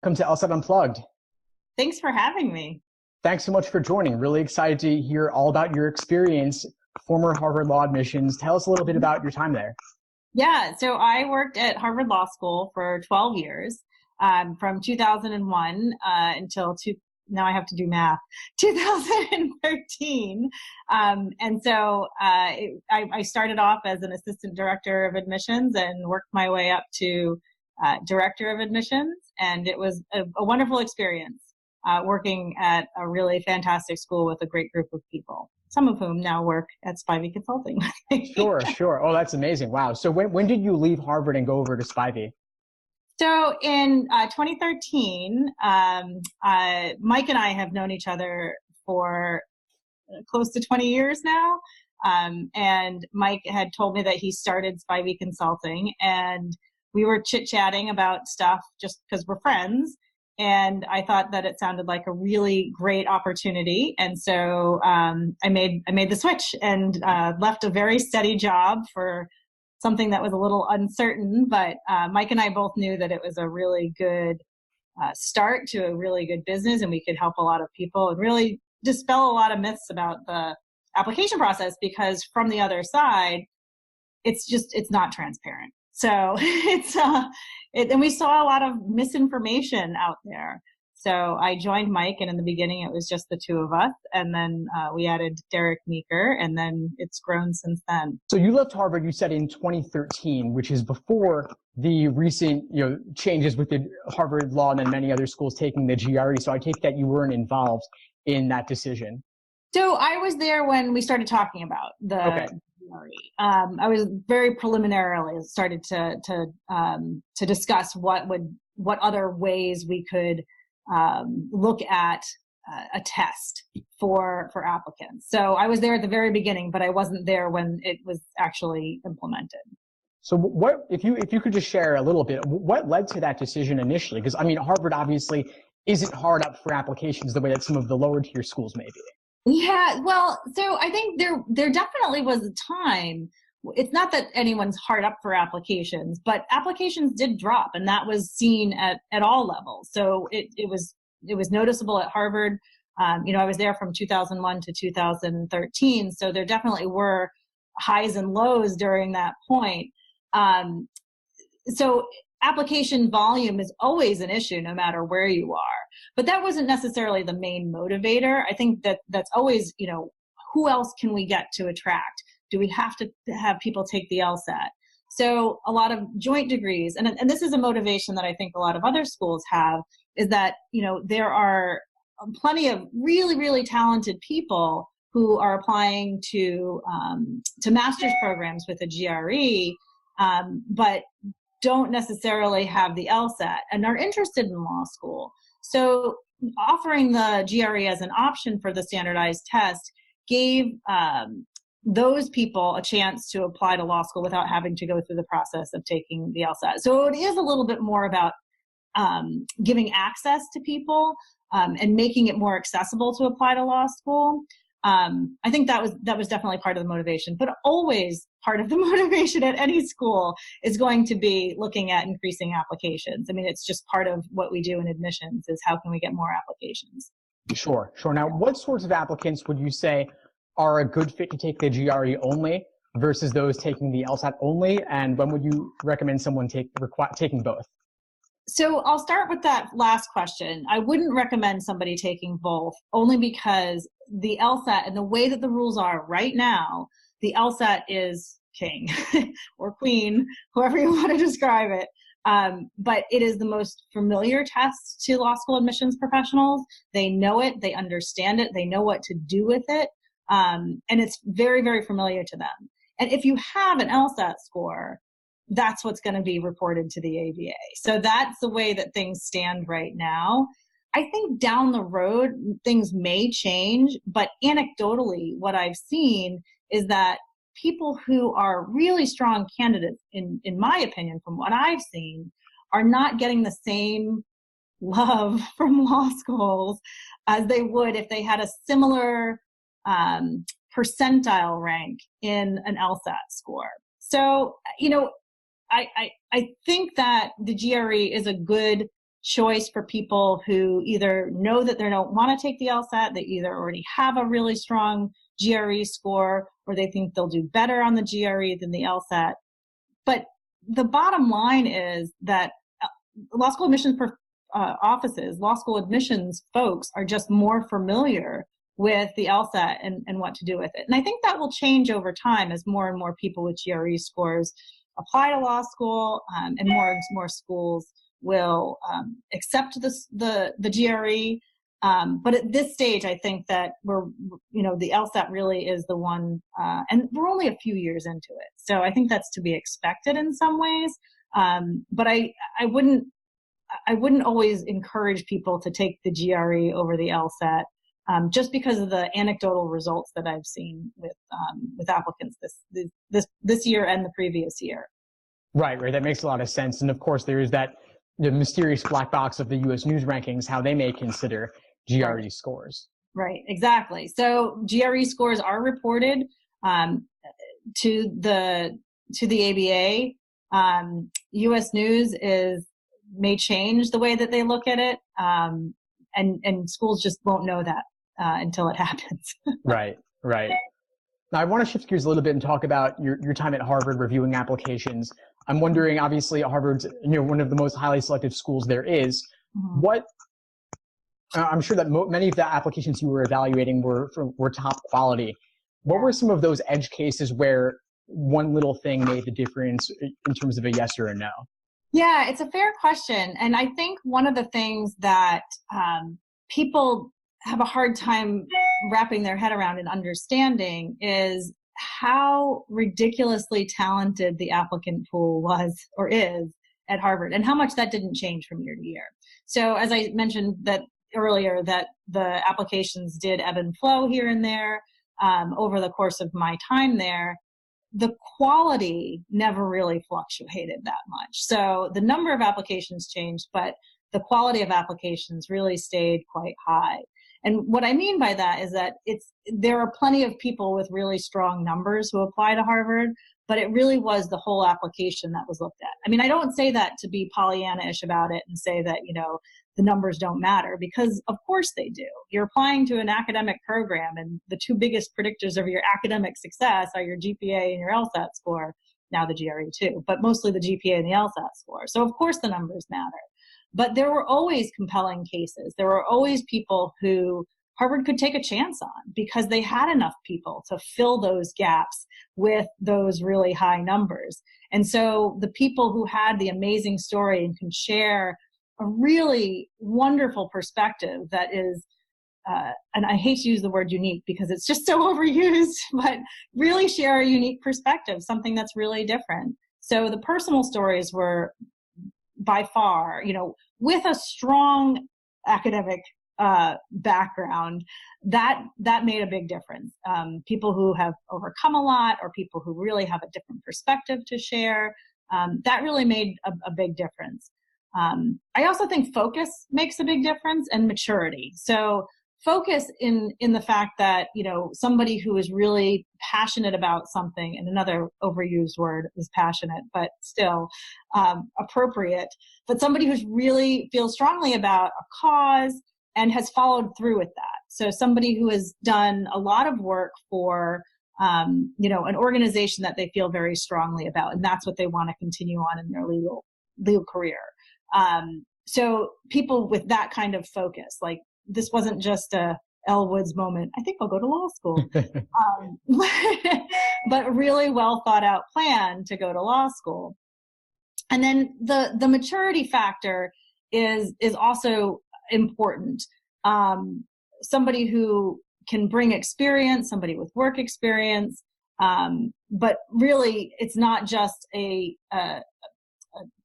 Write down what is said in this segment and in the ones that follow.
Welcome to LSAT Unplugged. Thanks for having me. Thanks so much for joining. Really excited to hear all about your experience, former Harvard Law admissions. Tell us a little bit about your time there. Yeah, so I worked at Harvard Law School for 12 years, from 2001 now I have to do math, 2013. I started off as an assistant director of admissions and worked my way up to director of admissions. And it was a wonderful experience working at a really fantastic school with a great group of people, some of whom now work at Spivey Consulting. Sure. Oh, that's amazing. Wow. So when did you leave Harvard and go over to Spivey? So in 2013, Mike and I have known each other for close to 20 years now. And Mike had told me that he started Spivey Consulting, and we were chit-chatting about stuff just because we're friends. And I thought that it sounded like a really great opportunity. And so I made the switch and left a very steady job for something that was a little uncertain. But Mike and I both knew that it was a really good start to a really good business, and we could help a lot of people and really dispel a lot of myths about the application process, because from the other side, it's not transparent. So and we saw a lot of misinformation out there. So I joined Mike, and in the beginning it was just the two of us, and then we added Derek Meeker, and then it's grown since then. So you left Harvard, you said, in 2013, which is before the recent changes with the Harvard Law and then many other schools taking the GRE. So I take that you weren't involved in that decision. So I was there when we started talking about the GRE. I was very preliminarily started to discuss what other ways we could look at a test for applicants. So I was there at the very beginning, but I wasn't there when it was actually implemented. So what, if you could just share a little bit, what led to that decision initially? Because I mean, Harvard obviously isn't hard up for applications the way that some of the lower tier schools may be. Yeah, well, so I think there definitely was a time. It's not that anyone's hard up for applications, but applications did drop, and that was seen at all levels. So it was noticeable at Harvard. I was there from 2001 to 2013, so there definitely were highs and lows during that point. So application volume is always an issue no matter where you are. But that wasn't necessarily the main motivator. I think that's always, who else can we get to attract? Do we have to have people take the LSAT? So a lot of joint degrees, and this is a motivation that I think a lot of other schools have, is that, there are plenty of really, really talented people who are applying to master's programs with a GRE, but don't necessarily have the LSAT and are interested in law school. So offering the GRE as an option for the standardized test gave those people a chance to apply to law school without having to go through the process of taking the LSAT. So it is a little bit more about giving access to people and making it more accessible to apply to law school. I think that was definitely part of the motivation, but always part of the motivation at any school is going to be looking at increasing applications. I mean, it's just part of what we do in admissions is how can we get more applications? Sure. Now, what sorts of applicants would you say are a good fit to take the GRE only versus those taking the LSAT only? And when would you recommend someone taking both? So I'll start with that last question. I wouldn't recommend somebody taking both, only because the LSAT and the way that the rules are right now, the LSAT is king or queen, however you want to describe it. But it is the most familiar test to law school admissions professionals. They know it, they understand it, they know what to do with it. And it's very, very familiar to them. And if you have an LSAT score, that's what's going to be reported to the ABA. So that's the way that things stand right now. I think down the road, things may change, but anecdotally, what I've seen is that people who are really strong candidates, in my opinion, from what I've seen, are not getting the same love from law schools as they would if they had a similar percentile rank in an LSAT score. So, I think that the GRE is a good choice for people who either know that they don't want to take the LSAT, they either already have a really strong GRE score, or they think they'll do better on the GRE than the LSAT. But the bottom line is that law school admissions offices, law school admissions folks are just more familiar with the LSAT and what to do with it. And I think that will change over time as more and more people with GRE scores apply to law school, and more schools will accept the GRE. But at this stage, I think that the LSAT really is the one, and we're only a few years into it. So I think that's to be expected in some ways. But I wouldn't always encourage people to take the GRE over the LSAT, just because of the anecdotal results that I've seen with applicants this year and the previous year. Right. That makes a lot of sense. And of course, there is the mysterious black box of the U.S. News rankings, how they may consider GRE scores. Right. Exactly. So GRE scores are reported to the ABA. U.S. News may change the way that they look at it, and schools just won't know that until it happens. Right. Now, I want to shift gears a little bit and talk about your time at Harvard reviewing applications. I'm wondering, obviously, Harvard's one of the most highly selective schools there is. Mm-hmm. I'm sure that many of the applications you were evaluating were top quality. What were some of those edge cases where one little thing made the difference in terms of a yes or a no? Yeah, it's a fair question. And I think one of the things that people have a hard time wrapping their head around and understanding is how ridiculously talented the applicant pool was or is at Harvard, and how much that didn't change from year to year. So as I mentioned earlier, that the applications did ebb and flow here and there over the course of my time there. The quality never really fluctuated that much. So the number of applications changed, but the quality of applications really stayed quite high. And what I mean by that is that there are plenty of people with really strong numbers who apply to Harvard, but it really was the whole application that was looked at. I mean, I don't say that to be Pollyanna-ish about it and say that, the numbers don't matter, because of course they do. You're applying to an academic program, and the two biggest predictors of your academic success are your GPA and your LSAT score, now the GRE too, but mostly the GPA and the LSAT score. So of course the numbers matter. But there were always compelling cases. There were always people who Harvard could take a chance on because they had enough people to fill those gaps with those really high numbers. And so the people who had the amazing story and can share a really wonderful perspective that is, and I hate to use the word unique because it's just so overused, but really share a unique perspective, something that's really different. So the personal stories were by far, with a strong academic background, that made a big difference. People who have overcome a lot, or people who really have a different perspective to share, that really made a big difference. I also think focus makes a big difference, and maturity. So focus in the fact that, somebody who is really passionate about something, and another overused word is passionate, but still appropriate, but somebody who's really feels strongly about a cause and has followed through with that. So somebody who has done a lot of work for, an organization that they feel very strongly about, and that's what they want to continue on in their legal career. So people with that kind of focus, like, this wasn't just a Elle Woods moment, I think I'll go to law school, but a really well thought out plan to go to law school. And then the maturity factor is also important. Somebody who can bring experience, somebody with work experience, but really it's not just a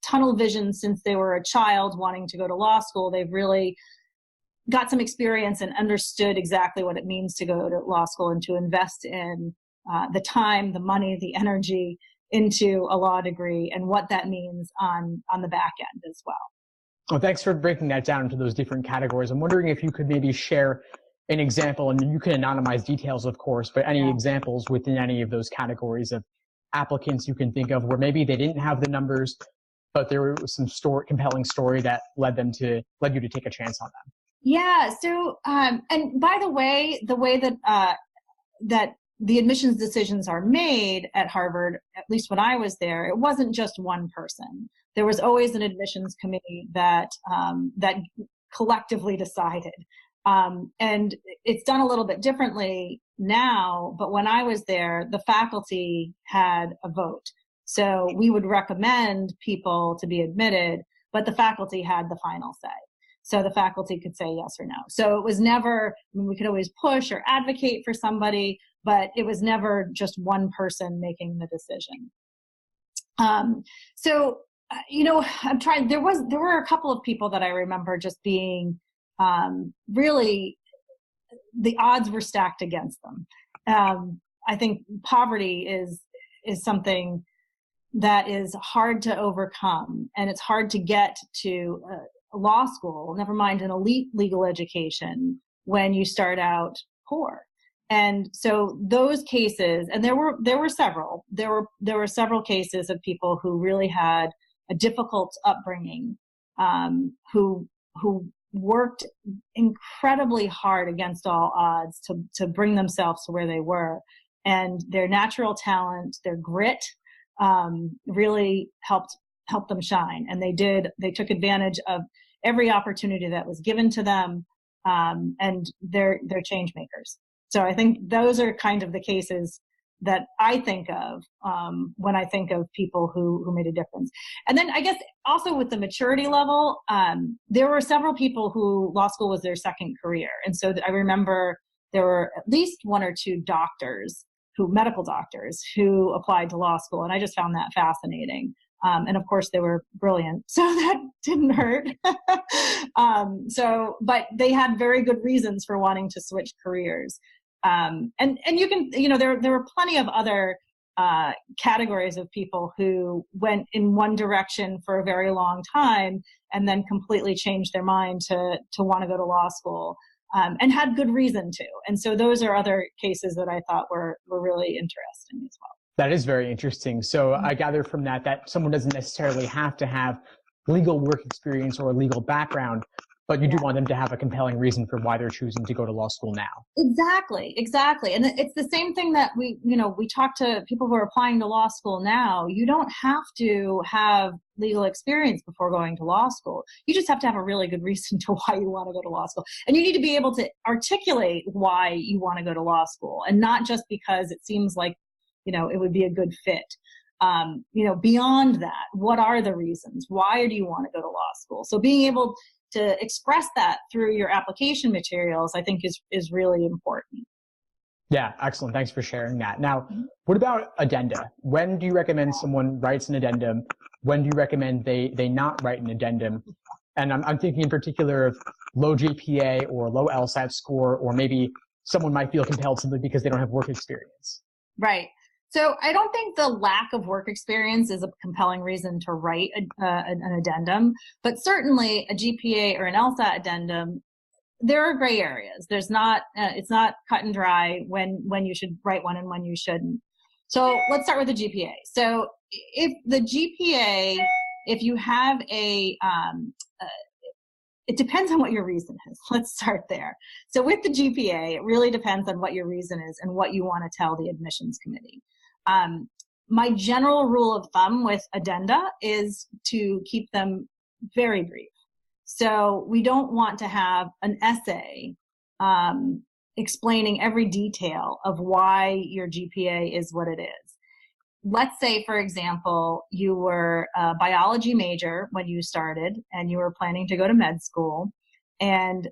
tunnel vision since they were a child wanting to go to law school. They've really got some experience and understood exactly what it means to go to law school and to invest in the time, the money, the energy into a law degree, and what that means on the back end as well. Well, thanks for breaking that down into those different categories. I'm wondering if you could maybe share an example, and you can anonymize details, of course, but any examples within any of those categories of applicants you can think of where maybe they didn't have the numbers, but there was some compelling story that led you to take a chance on them. Yeah. So, and by the way that that the admissions decisions are made at Harvard, at least when I was there, it wasn't just one person. There was always an admissions committee that that collectively decided. And it's done a little bit differently now, but when I was there, the faculty had a vote. So we would recommend people to be admitted, but the faculty had the final say. So the faculty could say yes or no. So it was never, I mean, we could always push or advocate for somebody, but it was never just one person making the decision. I'm trying, there were a couple of people that I remember just being really, the odds were stacked against them. I think poverty is something that is hard to overcome, and it's hard to get to law school, never mind an elite legal education, when you start out poor. And so those cases, and there were several cases of people who really had a difficult upbringing, who worked incredibly hard against all odds to bring themselves to where they were, and their natural talent, their grit, really helped them shine. And they took advantage of every opportunity that was given to them, and they're change makers. So I think those are kind of the cases that I think of when I think of people who made a difference. And then I guess also with the maturity level, there were several people who law school was their second career. And so I remember there were at least one or two medical doctors who applied to law school. And I just found that fascinating. And of course they were brilliant, so that didn't hurt. But they had very good reasons for wanting to switch careers. And you can, there were plenty of other categories of people who went in one direction for a very long time and then completely changed their mind to want to go to law school, and had good reason to. And so those are other cases that I thought were really interesting as well. That is very interesting. So I gather from that someone doesn't necessarily have to have legal work experience or a legal background, but you do want them to have a compelling reason for why they're choosing to go to law school now. Exactly. And it's the same thing that we talk to people who are applying to law school now. You don't have to have legal experience before going to law school. You just have to have a really good reason to why you want to go to law school. And you need to be able to articulate why you want to go to law school, and not just because it seems like, it would be a good fit. Beyond that, what are the reasons? Why do you want to go to law school? So being able to express that through your application materials, I think is really important. Yeah, excellent. Thanks for sharing that. Now, what about addenda? When do you recommend someone writes an addendum? When do you recommend they not write an addendum? And I'm thinking in particular of low GPA or low LSAT score, or maybe someone might feel compelled simply because they don't have work experience. Right. So I don't think the lack of work experience is a compelling reason to write an addendum, but certainly a GPA or an LSAT addendum, there are gray areas. There's not, it's not cut and dry when you should write one and when you shouldn't. So let's start with the GPA. So if you have it depends on what your reason is. Let's start there. So with the GPA, it really depends on what your reason is and what you want to tell the admissions committee. My general rule of thumb with addenda is to keep them very brief. So we don't want to have an essay explaining every detail of why your GPA is what it is. Let's say, for example, you were a biology major when you started and you were planning to go to med school, and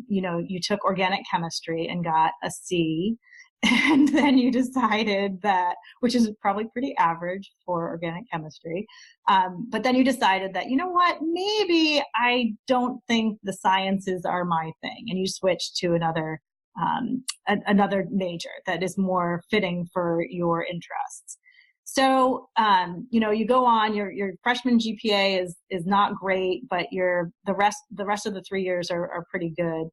you took organic chemistry and got a C, and then you decided that, which is probably pretty average for organic chemistry, but then you decided that, maybe I don't think the sciences are my thing, and you switched to another major that is more fitting for your interests. So, you go on, your freshman GPA is not great, but the rest of the 3 years are pretty good.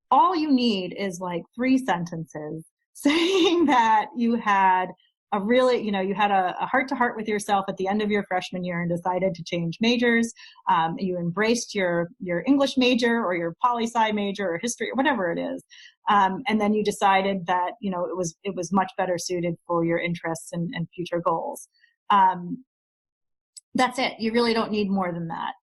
All you need is like 3 sentences saying that you had really, you had a heart-to-heart with yourself at the end of your freshman year and decided to change majors. You embraced your English major or your poli-sci major or history or whatever it is. And then you decided that, it was much better suited for your interests and future goals. That's it. You really don't need more than that.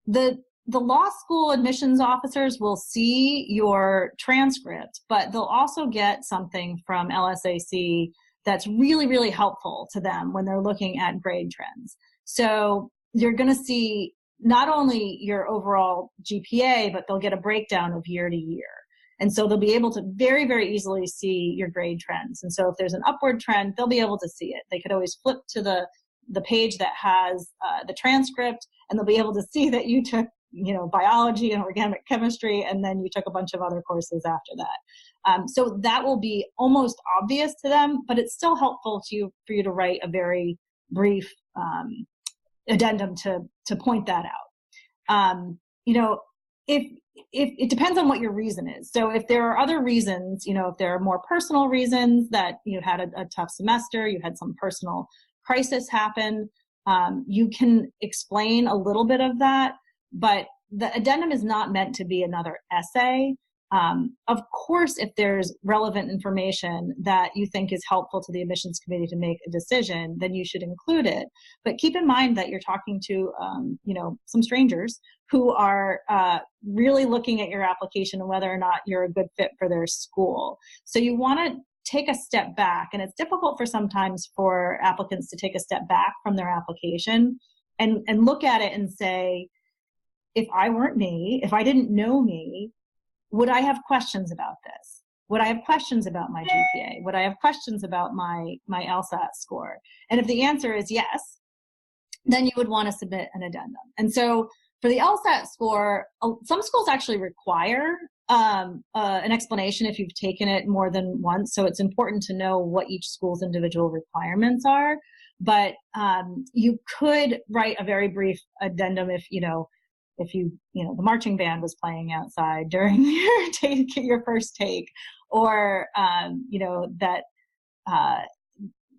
The law school admissions officers will see your transcript, but they'll also get something from LSAC that's really, really helpful to them when they're looking at grade trends. So you're going to see not only your overall GPA, but they'll get a breakdown of year to year. And so they'll be able to very, very easily see your grade trends. And so if there's an upward trend, they'll be able to see it. They could always flip to the page that has the transcript, and they'll be able to see that you took biology and organic chemistry, and then you took a bunch of other courses after that. So that will be almost obvious to them, but it's still helpful for you to write a very brief addendum to point that out. If it depends on what your reason is. So if there are other reasons, if there are more personal reasons that you had a tough semester, you had some personal crisis happen, you can explain a little bit of that, but the addendum is not meant to be another essay. Of course, if there's relevant information that you think is helpful to the admissions committee to make a decision, then you should include it. But keep in mind that you're talking to, some strangers who are really looking at your application and whether or not you're a good fit for their school. So you want to take a step back, and it's difficult sometimes for applicants to take a step back from their application and look at it and say, if I weren't me, if I didn't know me, would I have questions about this? Would I have questions about my GPA? Would I have questions about my LSAT score? And if the answer is yes, then you would want to submit an addendum. And so for the LSAT score, some schools actually require an explanation if you've taken it more than once. So it's important to know what each school's individual requirements are. But you could write a very brief addendum if the marching band was playing outside during your first take, or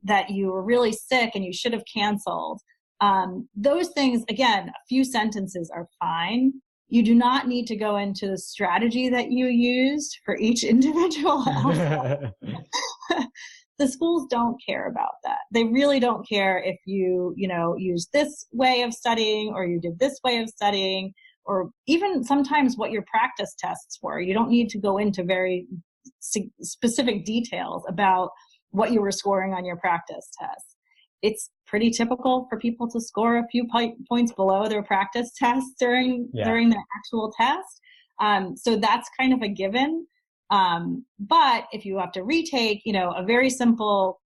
that you were really sick and you should have canceled. Those things, again, a few sentences are fine. You do not need to go into the strategy that you used for each individual. The schools don't care about that. They really don't care if you use this way of studying or you did this way of studying, or even sometimes what your practice tests were. You don't need to go into very specific details about what you were scoring on your practice tests. It's pretty typical for people to score a few points below their practice tests during their actual test. So that's kind of a given. But if you have to retake, a very simple,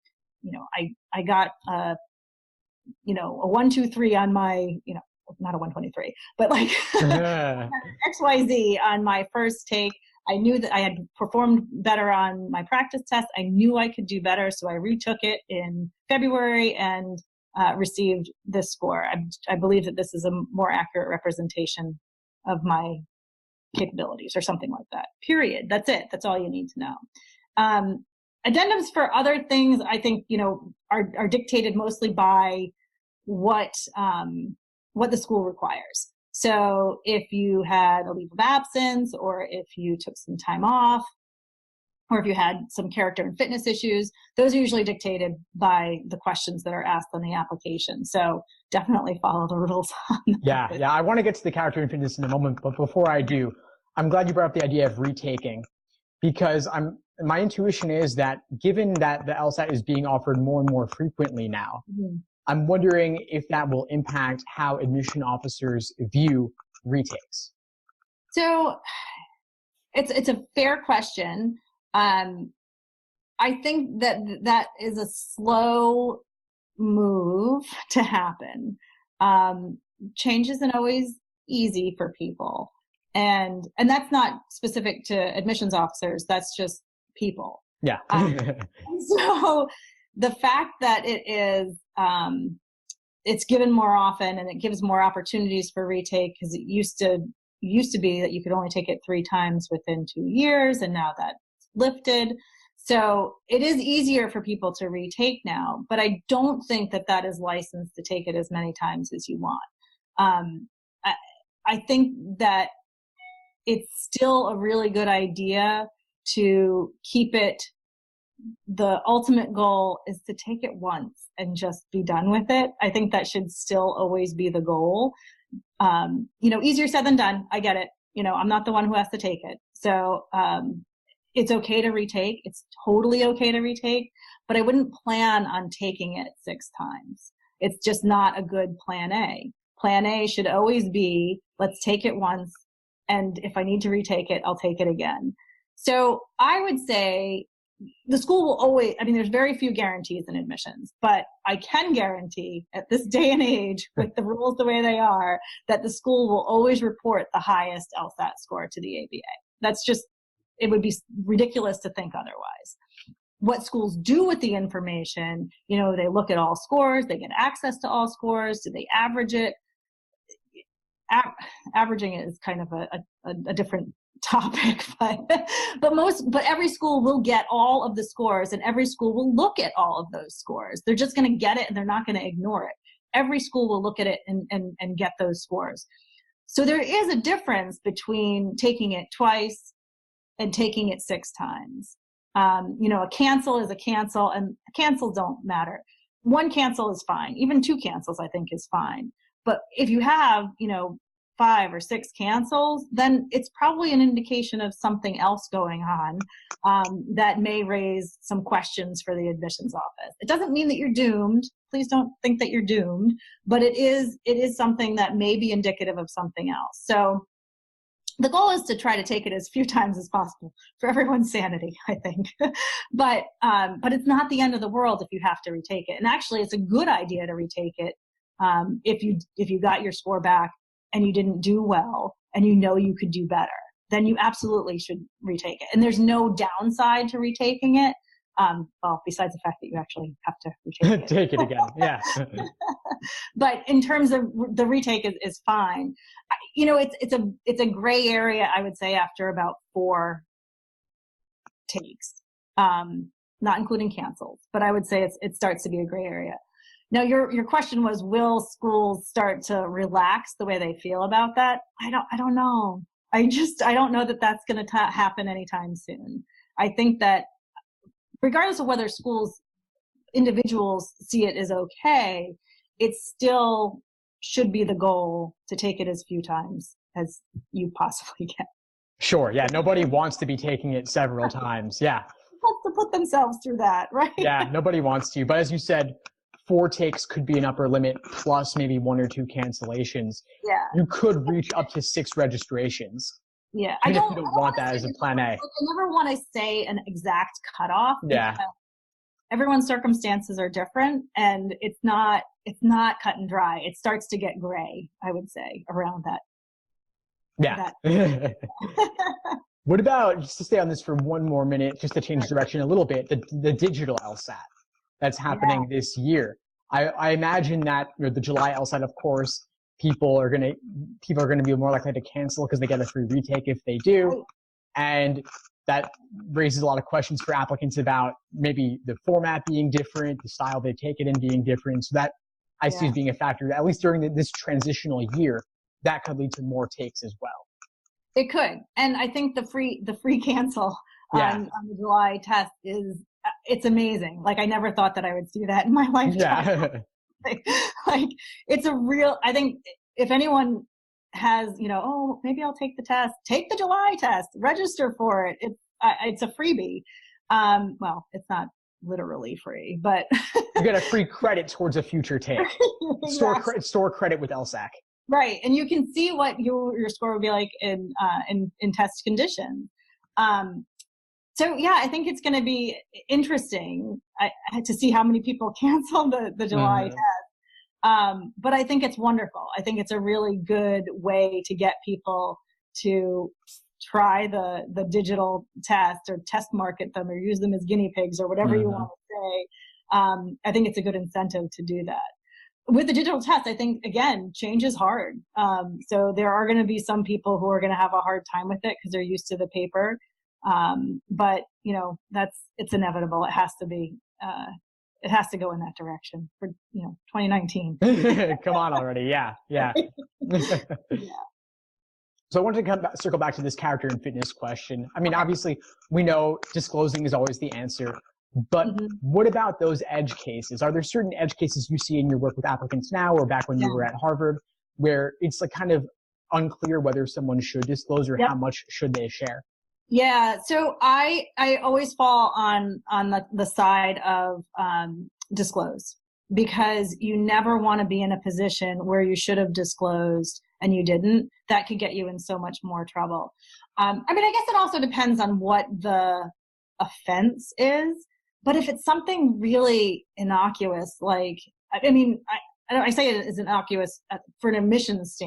I got, a 1-2-3 on my, not a 123, but like XYZ on my first take. I knew that I had performed better on my practice test. I knew I could do better. So I retook it in February and received this score. I believe that this is a more accurate representation of my capabilities or something like that. Period. That's it. That's all you need to know. Addendums for other things, I think, are dictated mostly by what the school requires. So if you had a leave of absence, or if you took some time off, or if you had some character and fitness issues, those are usually dictated by the questions that are asked on the application. So definitely follow the rules on that. Yeah. I want to get to the character and fitness in a moment, but before I do, I'm glad you brought up the idea of retaking, because my intuition is that given that the LSAT is being offered more and more frequently now, I'm wondering if that will impact how admission officers view retakes. So it's a fair question. I think that is a slow move to happen. Change isn't always easy for people. And that's not specific to admissions officers. That's just people. Yeah. So the fact that it is, it's given more often and it gives more opportunities for retake, because it used to be that you could only take it 3 times within 2 years, and now that's lifted. So it is easier for people to retake now, but I don't think that that is licensed to take it as many times as you want. I think that it's still a really good idea to keep it. The ultimate goal is to take it once and just be done with it. I think that should still always be the goal. Easier said than done. I get it. I'm not the one who has to take it. So, it's okay to retake. It's totally okay to retake, but I wouldn't plan on taking it 6 times. It's just not a good plan A. Plan A should always be, let's take it once, and if I need to retake it, I'll take it again. So I would say the school will always, there's very few guarantees in admissions, but I can guarantee at this day and age, with the rules the way they are, that the school will always report the highest LSAT score to the ABA. That's just, it would be ridiculous to think otherwise. What schools do with the information, they look at all scores, they get access to all scores, do they average it? Averaging is kind of a different topic, but every school will get all of the scores, and every school will look at all of those scores. They're just going to get it, and they're not going to ignore it. Every school will look at it and get those scores. So there is a difference between taking it twice and taking it 6 times. A cancel is a cancel, and cancels don't matter. 1 cancel is fine. Even 2 cancels, I think, is fine. But if you have, 5 or 6 cancels, then it's probably an indication of something else going on that may raise some questions for the admissions office. It doesn't mean that you're doomed. Please don't think that you're doomed, but it is something that may be indicative of something else. So the goal is to try to take it as few times as possible for everyone's sanity, I think. But it's not the end of the world if you have to retake it. And actually, it's a good idea to retake it if you got your score back and you didn't do well and you could do better. Then you absolutely should retake it. And there's no downside to retaking it. Besides the fact that you actually have to retake it. Take it again, yeah. But in terms of the retake is fine. It's a gray area, I would say, after about 4 takes, not including cancels. But I would say it starts to be a gray area. Now, your question was, will schools start to relax the way they feel about that? I don't know. I don't know that that's going to happen anytime soon. I think that regardless of whether individuals see it as okay, it still should be the goal to take it as few times as you possibly can. Sure. Yeah. Nobody wants to be taking it several times. Yeah. Wants to put themselves through that, right? Yeah. Nobody wants to. But as you said, 4 takes could be an upper limit plus maybe 1 or 2 cancellations. Yeah. You could reach up to 6 registrations. Yeah. I don't want that as a plan A. I never want to say an exact cutoff. Yeah. Everyone's circumstances are different, and it's not cut and dry. It starts to get gray, I would say, around that. Yeah. What about, just to stay on this for 1 more minute, just to change direction a little bit, the digital LSAT that's happening this year. I imagine that the July LSAT, of course, people are going to be more likely to cancel because they get a free retake if they do. And that raises a lot of questions for applicants about maybe the format being different, the style they take it in being different. So that I see as being a factor, at least during this transitional year, that could lead to more takes as well. It could. And I think the free cancel on the July test it's amazing. Like, I never thought that I would see that in my lifetime. Yeah. like it's a real, I think if anyone has, maybe I'll take the test, take the July test, register for it. It's a freebie. Well, it's not literally free, but you get a free credit towards a future take. Store credit with LSAC. Right. And you can see what your score would be like in test conditions. So yeah, I think it's going to be interesting to see how many people cancel the July test. But I think it's wonderful. I think it's a really good way to get people to try the digital test or test market them or use them as guinea pigs or whatever you want to say. I think it's a good incentive to do that. With the digital test, I think, again, change is hard. So there are going to be some people who are going to have a hard time with it because they're used to the paper. But it's inevitable. It has to be, it has to go in that direction for, 2019. Come on already. Yeah. Yeah. Yeah. So I wanted to circle back to this character and fitness question. I mean, obviously we know disclosing is always the answer, but what about those edge cases? Are there certain edge cases you see in your work with applicants now or back when you were at Harvard where it's like kind of unclear whether someone should disclose or how much should they share? Yeah. So I always fall on the side of disclose, because you never want to be in a position where you should have disclosed and you didn't. That could get you in so much more trouble. I guess it also depends on what the offense is, but if it's something really innocuous, like, I say it is innocuous for an admissions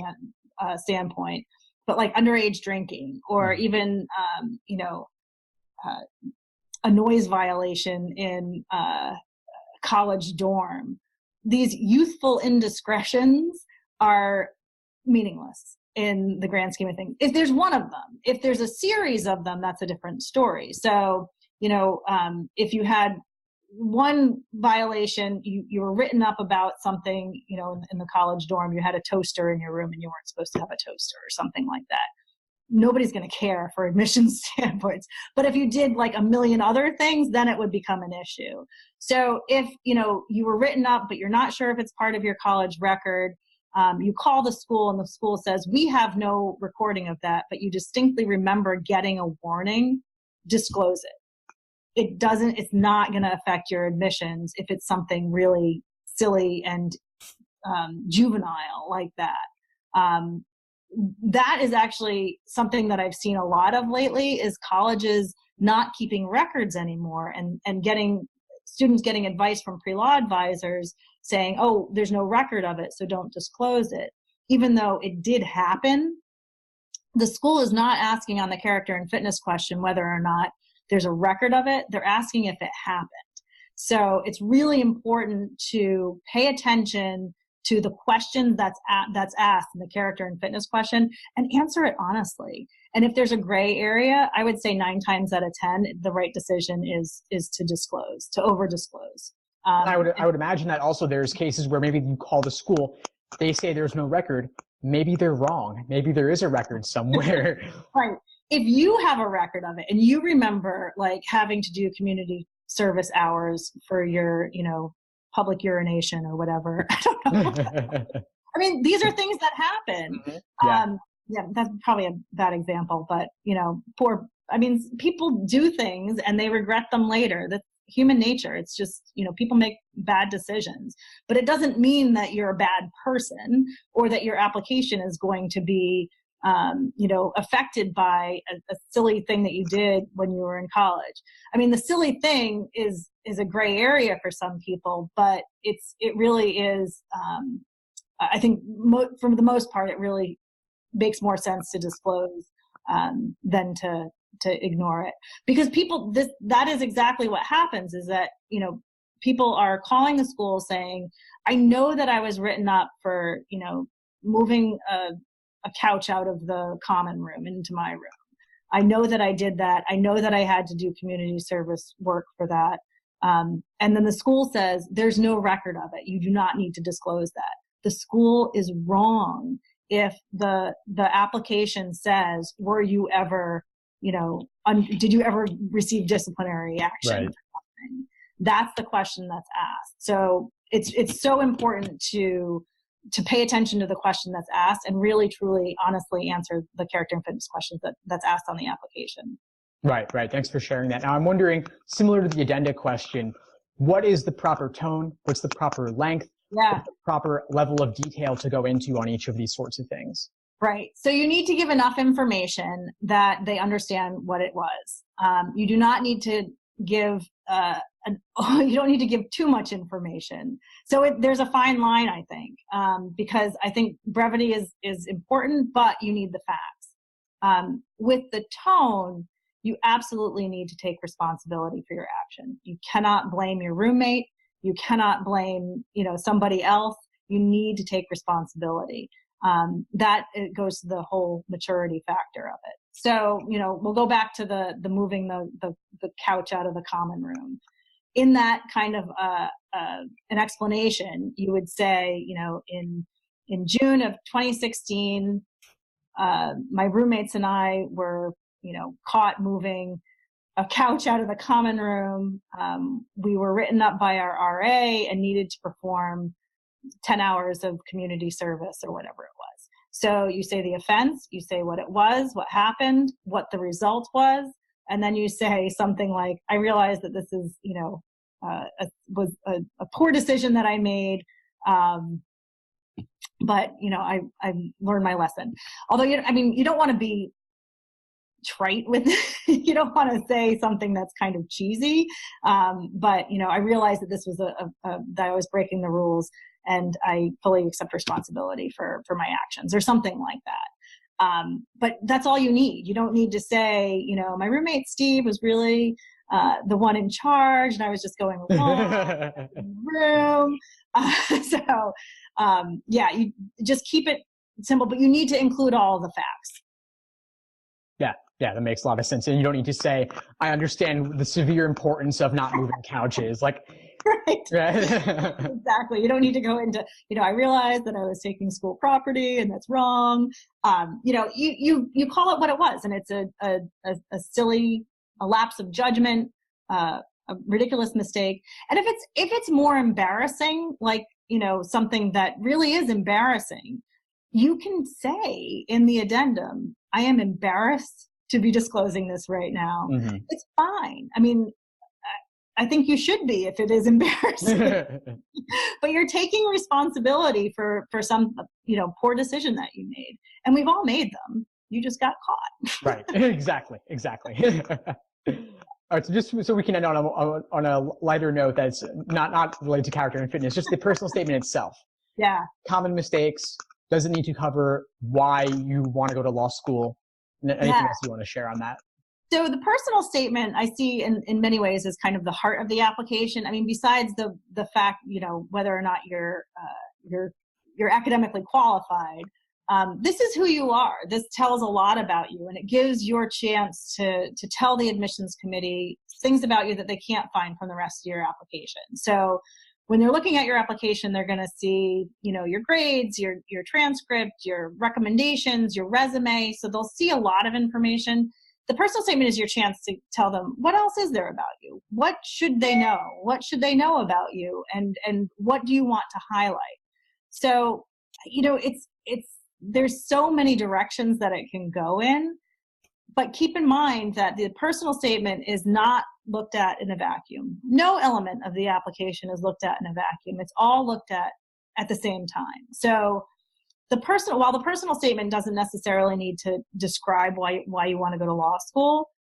standpoint, but like underage drinking or even, a noise violation in a college dorm, these youthful indiscretions are meaningless in the grand scheme of things. If there's one of them, if there's a series of them, that's a different story. So, if you had one violation, you were written up about something, in the college dorm, you had a toaster in your room and you weren't supposed to have a toaster or something like that. Nobody's going to care for admissions standpoints. But if you did like a million other things, then it would become an issue. So if, you were written up, but you're not sure if it's part of your college record, you call the school and the school says, we have no recording of that, but you distinctly remember getting a warning, disclose it. It's not going to affect your admissions if it's something really silly and juvenile like that. That is actually something that I've seen a lot of lately, is colleges not keeping records anymore and getting students getting advice from pre-law advisors saying, oh, there's no record of it, so don't disclose it. Even though it did happen, the school is not asking on the character and fitness question whether or not there's a record of it. They're asking if it happened. So it's really important to pay attention to the question that's asked in the character and fitness question and answer it honestly. And if there's a gray area, I would say 9 times out of 10, the right decision is to disclose, to over disclose. I would imagine that also there's cases where maybe you call the school, they say there's no record. Maybe they're wrong. Maybe there is a record somewhere. Right. If you have a record of it and you remember like having to do community service hours for your, public urination or whatever, I don't know. These are things that happen. Yeah, that's probably a bad example, but people do things and they regret them later. That's human nature. It's just, people make bad decisions, but it doesn't mean that you're a bad person or that your application is going to be affected by a silly thing that you did when you were in college. The silly thing is a gray area for some people, but it really is, I think for the most part, it really makes more sense to disclose than to ignore it, because that is exactly what happens, is that, people are calling the school saying, I know that I was written up for, moving a couch out of the common room into my room. I know that I did that. I know that I had to do community service work for that. And then the school says, there's no record of it. You do not need to disclose that. The school is wrong if the application says, were you ever, did you ever receive disciplinary action? Right. That's the question that's asked. So it's so important to pay attention to the question that's asked and really, truly, honestly answer the character and fitness questions that's asked on the application. Right. Thanks for sharing that. Now I'm wondering, similar to the addenda question, what is the proper tone? What's the proper length? Yeah. What's the proper level of detail to go into on each of these sorts of things? Right. So you need to give enough information that they understand what it was. You do not need to give you don't need to give too much information. So there's a fine line, I think, because I think brevity is important, but you need the facts. With the tone, you absolutely need to take responsibility for your action. You cannot blame your roommate. You cannot blame, somebody else. You need to take responsibility. That it goes to the whole maturity factor of it. So, we'll go back to the moving the couch out of the common room. In that kind of an explanation, you would say, in June of 2016, my roommates and I were, caught moving a couch out of the common room. We were written up by our RA and needed to perform 10 hours of community service or whatever it was. So you say the offense, you say what it was, what happened, what the result was, and then you say something like, I realize that this is, was a poor decision that I made. But, I've learned my lesson. Although, you don't want to be trite with you don't want to say something that's kind of cheesy. But, I realized that this was that I was breaking the rules, and I fully accept responsibility for my actions, or something like that. But that's all you need. You don't need to say, my roommate Steve was really the one in charge, and I was just going along in the room. You just keep it simple, but you need to include all of the facts. Yeah, that makes a lot of sense. And you don't need to say, I understand the severe importance of not moving couches. Like, right. Exactly. You don't need to go into, I realized that I was taking school property and that's wrong. You call it what it was, and it's a silly, a lapse of judgment, a ridiculous mistake. And if it's more embarrassing, like, something that really is embarrassing, you can say in the addendum, I am embarrassed to be disclosing this right now. Mm-hmm. It's fine. I mean, I think you should be if it is embarrassing. But you're taking responsibility for some, poor decision that you made. And we've all made them. You just got caught. Right. Exactly. All right, so just so we can end on a lighter note that's not related to character and fitness, just the personal statement itself. Yeah. Common mistakes. Does it need to cover why you want to go to law school? Anything else you want to share on that? So the personal statement I see in many ways is kind of the heart of the application. I mean, besides the fact, whether or not you're academically qualified, this is who you are. This tells a lot about you, and it gives your chance to tell the admissions committee things about you that they can't find from the rest of your application. So when they're looking at your application, they're going to see, your grades, your transcript, your recommendations, your resume. So they'll see a lot of information. The personal statement is your chance to tell them, what else is there about you? What should they know? What should they know about you? And what do you want to highlight? So, there's so many directions that it can go in, but keep in mind that the personal statement is not looked at in a vacuum. No element of the application is looked at in a vacuum. It's all looked at the same time. So while the personal statement doesn't necessarily need to describe why you want to go to law school,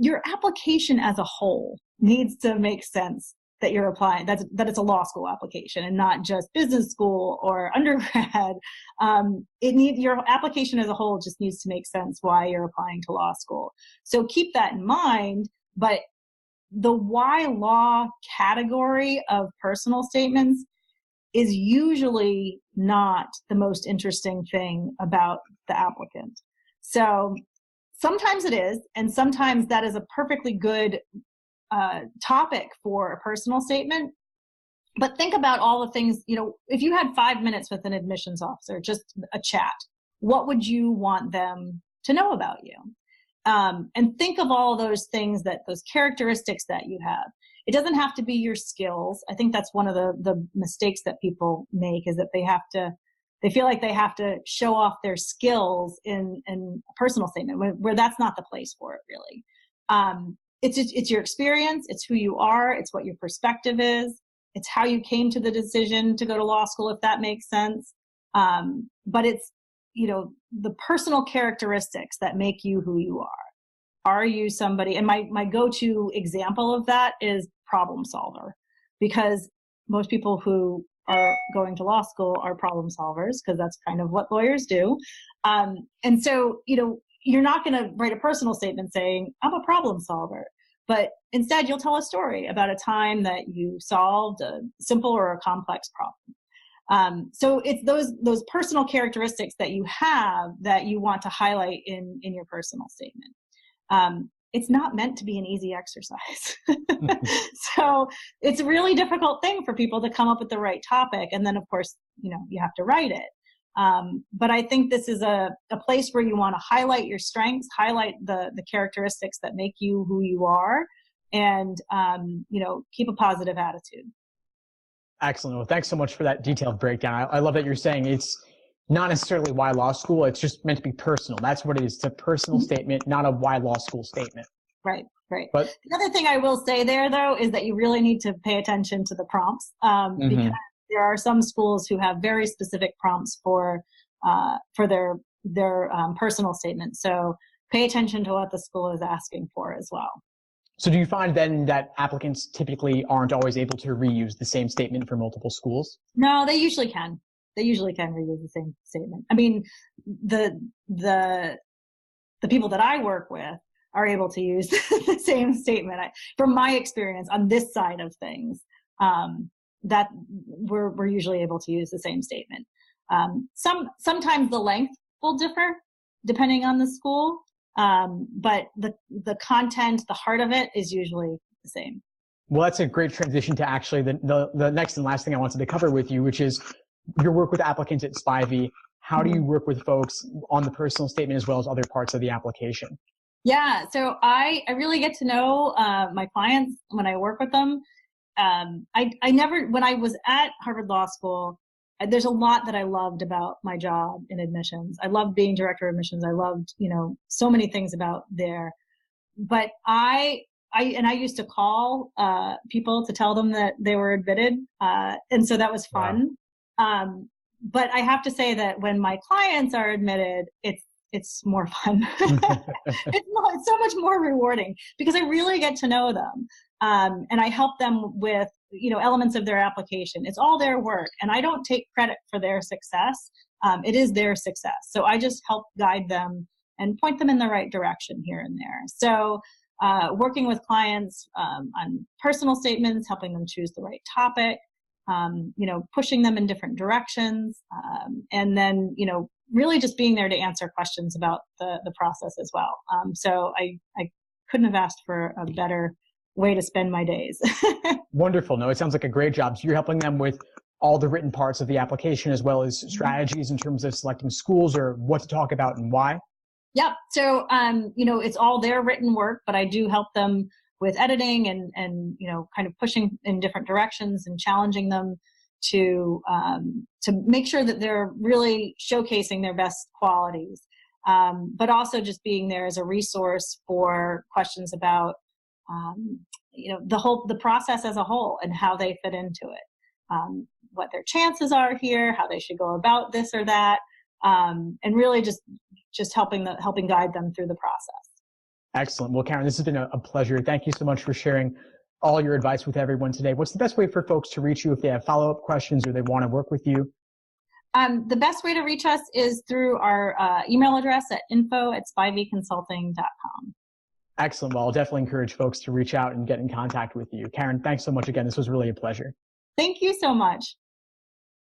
your application as a whole needs to make sense that you're applying, that it's a law school application and not just business school or undergrad. Your application as a whole just needs to make sense why you're applying to law school. So keep that in mind, but the why law category of personal statements is usually not the most interesting thing about the applicant. So sometimes it is, and sometimes that is a perfectly good topic for a personal statement. But think about all the things, if you had 5 minutes with an admissions officer, just a chat, what would you want them to know about you? And think of all those things, those characteristics that you have. It doesn't have to be your skills. I think that's one of the mistakes that people make, is that they feel like they have to show off their skills in a personal statement, where that's not the place for it, really. It's your experience. It's who you are. It's what your perspective is. It's how you came to the decision to go to law school, if that makes sense. But it's, the personal characteristics that make you who you are. Are you somebody, and my go-to example of that is problem solver, because most people who are going to law school are problem solvers, because that's kind of what lawyers do. And so, you're not going to write a personal statement saying, I'm a problem solver, but instead you'll tell a story about a time that you solved a simple or a complex problem. So it's those personal characteristics that you have that you want to highlight in your personal statement. It's not meant to be an easy exercise. So it's a really difficult thing for people to come up with the right topic. And then, of course, you have to write it. But I think this is a place where you want to highlight your strengths, highlight the characteristics that make you who you are, and, keep a positive attitude. Excellent. Well, thanks so much for that detailed breakdown. I love that you're saying it's not necessarily why law school. It's just meant to be personal. That's what it is. It's a personal statement, not a why law school statement. Right. But the other thing I will say there, though, is that you really need to pay attention to the prompts, because there are some schools who have very specific prompts for their personal statements. So pay attention to what the school is asking for as well. So do you find then that applicants typically aren't always able to reuse the same statement for multiple schools? No, they usually can. They usually can reuse the same statement. I mean, the people that I work with are able to use the same statement. From my experience on this side of things, that we're usually able to use the same statement. Sometimes the length will differ depending on the school, but the content, the heart of it is usually the same. Well, that's a great transition to actually the next and last thing I wanted to cover with you, which is your work with applicants at Spivey. How do you work with folks on the personal statement as well as other parts of the application? Yeah, so I really get to know my clients when I work with them. When I was at Harvard Law School, there's a lot that I loved about my job in admissions. I loved being director of admissions. I loved, so many things about there. But I used to call people to tell them that they were admitted, and so that was fun. Wow. But I have to say that when my clients are admitted, it's more fun. It's so much more rewarding because I really get to know them, and I help them with elements of their application. It's all their work, and I don't take credit for their success. It is their success, so I just help guide them and point them in the right direction here and there. So working with clients on personal statements, helping them choose the right topic, pushing them in different directions, and then, really just being there to answer questions about the process as well. So I couldn't have asked for a better way to spend my days. Wonderful. No, it sounds like a great job. So you're helping them with all the written parts of the application as well as strategies in terms of selecting schools or what to talk about and why? Yep. So, it's all their written work, but I do help them with editing and kind of pushing in different directions and challenging them to make sure that they're really showcasing their best qualities, but also just being there as a resource for questions about the process as a whole and how they fit into it, what their chances are here, how they should go about this or that, and really just helping guide them through the process. Excellent. Well, Karen, this has been a pleasure. Thank you so much for sharing all your advice with everyone today. What's the best way for folks to reach you if they have follow-up questions or they want to work with you? The best way to reach us is through our email address at info@spiveyconsulting.com. Excellent. Well, I'll definitely encourage folks to reach out and get in contact with you. Karen, thanks so much again. This was really a pleasure. Thank you so much.